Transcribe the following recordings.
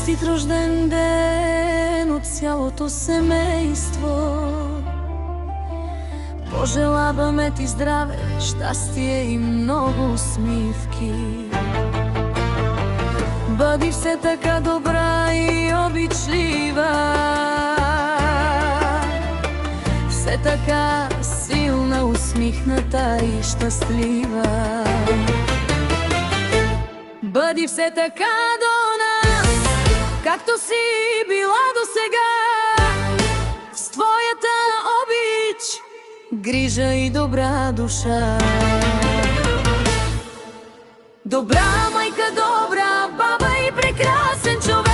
Честит рожден ден от цялото семейство. Пожелаваме ти здраве, щастие и много усмивки. Бъди все така добра и обичлива, все така силна, усмихната и щастлива. Бъди все така до нас, както си била досега, с твоята обич, грижа и добра душа. Добра майка, добра баба и прекрасен човек.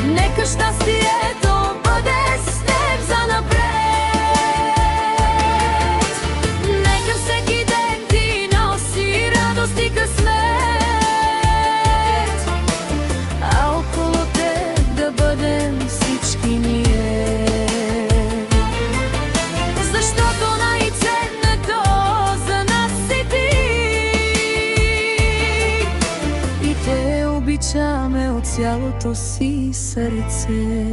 Нека щастието бъде с теб занапред. Нека всеки ден ти носи радост и късмет, а около теб да бъдем всички ние. Защото най-ценното за нас си ти и те обичаме от цялото си сърце.